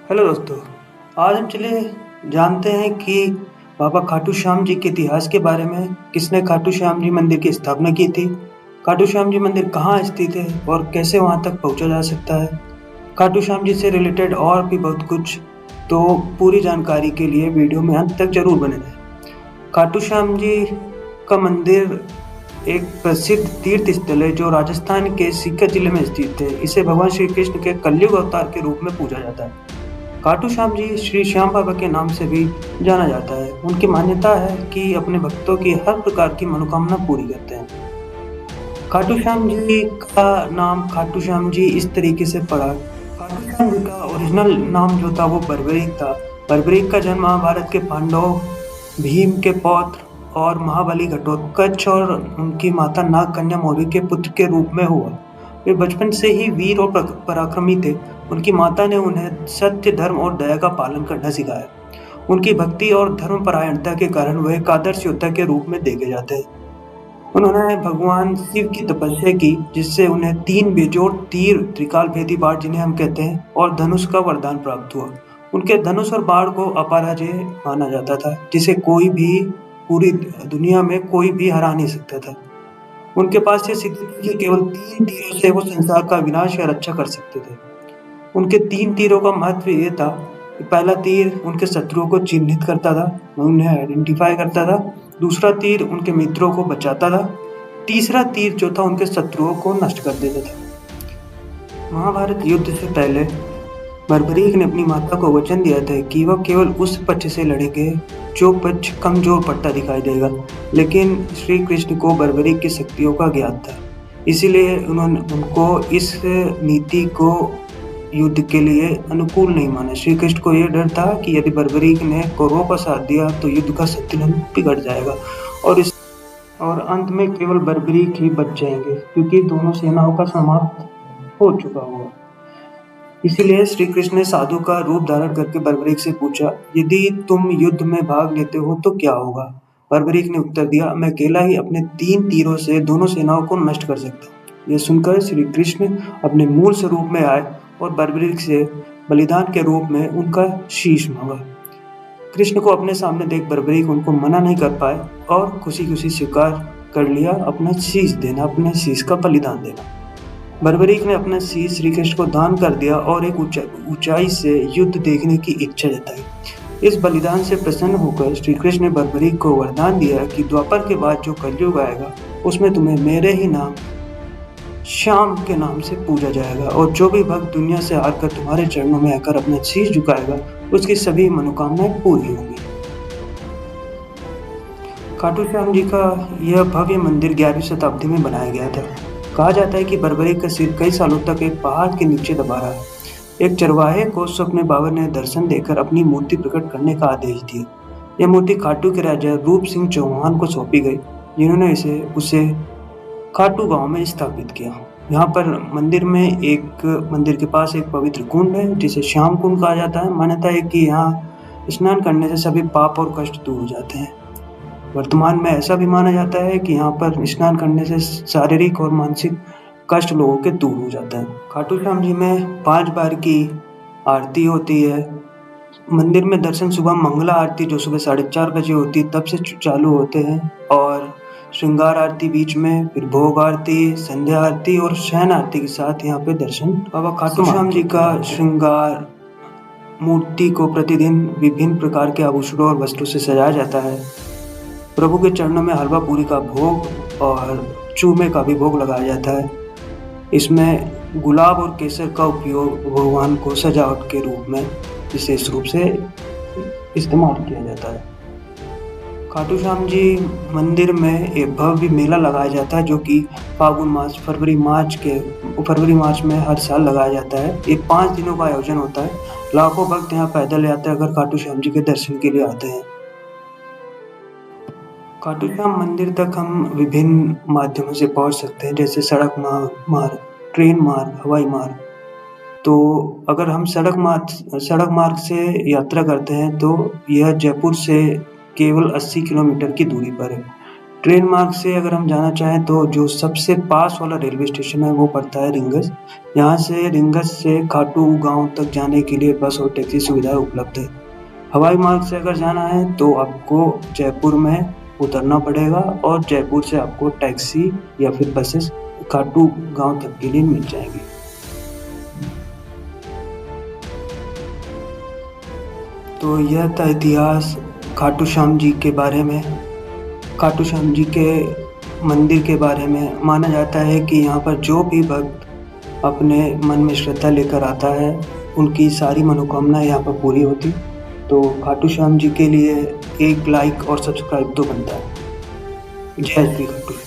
Hello दोस्तों। आज हम चले जानते हैं कि बाबा खाटू श्याम जी के इतिहास के बारे में। किसने खाटू श्याम जी मंदिर की स्थापना की थी, खाटू श्याम जी मंदिर कहाँ स्थित है और कैसे वहाँ तक पहुँचा जा सकता है, खाटू श्याम जी से रिलेटेड और भी बहुत कुछ। तो पूरी जानकारी के लिए वीडियो में अंत तक जरूर बने रहें। खाटू श्याम जी का मंदिर एक प्रसिद्ध तीर्थ स्थल है जो राजस्थान के सीकर जिले में स्थित है। इसे भगवान श्री कृष्ण के कलयुग अवतार के रूप में पूजा जाता है। खाटू श्याम जी श्री श्याम बाबा के नाम से भी जाना जाता है। उनकी मान्यता है कि अपने भक्तों की हर प्रकार की मनोकामना पूरी करते हैं। खाटू श्याम जी का नाम खाटू श्याम जी इस तरीके से पड़ा। खाटू श्याम जी का ओरिजिनल नाम जो था वो बर्बरीक था। बर्बरीक का जन्म महाभारत के पांडव, भीम के पौत्र और महाबली घटोत्कच और उनकी माता नाग कन्या मौर्य के पुत्र के रूप में हुआ। वे बचपन से ही वीर और पराक्रमी थे। उनकी माता ने उन्हें सत्य, धर्म और दया का पालन करना सिखाया। उनकी भक्ति और धर्मपरायणता के कारण वह एक आदर्श योद्धा के रूप में देखे जाते हैं। उन्होंने भगवान शिव की तपस्या की, जिससे उन्हें 3 बेजोड़ तीर, त्रिकाल भेदी बाण जिन्हें हम कहते हैं, और धनुष का वरदान प्राप्त हुआ। उनके धनुष और बाण को अपराजेय माना जाता था, जिसे कोई भी पूरी दुनिया में कोई भी हरा नहीं सकता था। उनके पास ये सिद्धि थी कि केवल 3 तीरों से वो संसार का विनाश या रक्षा कर सकते थे। उनके 3 तीरों का महत्व ये था कि पहला तीर उनके शत्रुओं को चिन्हित करता था, उन्हें आइडेंटिफाई करता था। दूसरा तीर उनके मित्रों को बचाता था। तीसरा तीर जो था उनके शत्रुओं को नष्ट कर देता था। महाभारत युद्ध से पहले बर्बरीक ने अपनी माता को वचन दिया था कि वह केवल उस पक्ष से लड़ेंगे जो पक्ष कमजोर पड़ता दिखाई देगा। लेकिन श्री कृष्ण को बर्बरीक की शक्तियों का ज्ञात था, इसीलिए उन्होंने उनको इस नीति को युद्ध के लिए अनुकूल नहीं माना। श्री कृष्ण को यह डर था कि यदि बर्बरीक ने कौरवों का साथ दिया तो युद्ध का संतुलन बिगड़ जाएगा और अंत में केवल बर्बरीक ही बच जाएंगे, क्योंकि दोनों सेनाओं का समाप्त हो चुका हुआ। इसीलिए श्री कृष्ण ने साधु का रूप धारण करके बर्बरीक से पूछा, यदि तुम युद्ध में भाग लेते हो तो क्या होगा। बर्बरीक ने उत्तर दिया, मैं अकेला ही अपने 3 तीरों से दोनों सेनाओं को नष्ट कर सकता हूँ। यह सुनकर श्री कृष्ण अपने मूल स्वरूप में आए और बर्बरीक से बलिदान के रूप में उनका शीश मांगा। कृष्ण को अपने सामने देख बर्बरीक उनको मना नहीं कर पाए और खुशी खुशी स्वीकार कर लिया अपना शीश देना, अपने शीश का बलिदान देना। बर्बरीक ने अपना शीश श्री कृष्ण को दान कर दिया और एक ऊंचाई से युद्ध देखने की इच्छा जताई। इस बलिदान से प्रसन्न होकर श्री कृष्ण ने बर्बरीक को वरदान दिया कि द्वापर के बाद जो कलयुग आएगा उसमें तुम्हें मेरे ही नाम श्याम के नाम से पूजा जाएगा, और जो भी भक्त दुनिया से आकर तुम्हारे चरणों में आकर अपना शीश झुकाएगा उसकी सभी मनोकामनाएं पूरी होंगी। खाटू श्याम जी का यह भव्य मंदिर 11वीं शताब्दी में बनाया गया था। कहा जाता है कि बर्बरीक का सिर कई सालों तक एक पहाड़ के नीचे दबा रहा। एक चरवाहे को स्वप्न बाबा ने दर्शन देकर अपनी मूर्ति प्रकट करने का आदेश दिया। यह मूर्ति खाटू के राजा रूप सिंह चौहान को सौंपी गई, जिन्होंने उसे खाटू गांव में स्थापित किया। यहाँ पर मंदिर के पास एक पवित्र कुंड है जिसे श्याम कुंड कहा जाता है। मान्यता है कि यहाँ स्नान करने से सभी पाप और कष्ट दूर हो जाते हैं। वर्तमान में ऐसा भी माना जाता है कि यहाँ पर स्नान करने से शारीरिक और मानसिक कष्ट लोगों के दूर हो जाता है। खाटू श्याम जी में 5 बार की आरती होती है। मंदिर में दर्शन सुबह मंगला आरती जो सुबह 4:30 बजे होती है तब से चालू होते हैं, और श्रृंगार आरती बीच में, फिर भोग आरती, संध्या आरती और शयन आरती के साथ यहाँ पे दर्शन। बाबा खाटू श्याम जी का श्रृंगार मूर्ति को प्रतिदिन विभिन्न प्रकार के आभूषणों और वस्त्रों से सजाया जाता है। प्रभु के चरणों में हलवा पूरी का भोग और चूमे का भी भोग लगाया जाता है। इसमें गुलाब और केसर का उपयोग भगवान को सजावट के रूप में विशेष रूप से इस्तेमाल किया जाता है। खाटू श्याम जी मंदिर में एक भव्य मेला लगाया जाता है जो कि फरवरी मार्च में हर साल लगाया जाता है। ये 5 दिनों का आयोजन होता है। लाखों भक्त यहाँ पैदल यात्रा कर खाटू श्याम जी के दर्शन के लिए आते हैं। खाटू श्याम मंदिर तक हम विभिन्न माध्यमों से पहुंच सकते हैं, जैसे सड़क मार्ग, ट्रेन मार्ग, हवाई मार्ग। तो अगर हम सड़क मार्ग से यात्रा करते हैं तो यह जयपुर से केवल 80 किलोमीटर की दूरी पर है। ट्रेन मार्ग से अगर हम जाना चाहें तो जो सबसे पास वाला रेलवे स्टेशन है वो पड़ता है रिंगस। यहाँ से रिंगस से खाटू गाँव तक जाने के लिए बस और टैक्सी सुविधाएं उपलब्ध है। हवाई मार्ग से अगर जाना है तो आपको जयपुर में उतरना पड़ेगा और जयपुर से आपको टैक्सी या फिर बसेस खाटू गाँव तक के लिए मिल जाएंगी। तो यह था इतिहास खाटू श्याम जी के बारे में। खाटू श्याम जी के मंदिर के बारे में माना जाता है कि यहाँ पर जो भी भक्त अपने मन में श्रद्धा लेकर आता है उनकी सारी मनोकामनाएं यहाँ पर पूरी होती। तो खाटू श्याम जी के लिए एक लाइक और सब्सक्राइब तो बनता है। जय श्री खाटू।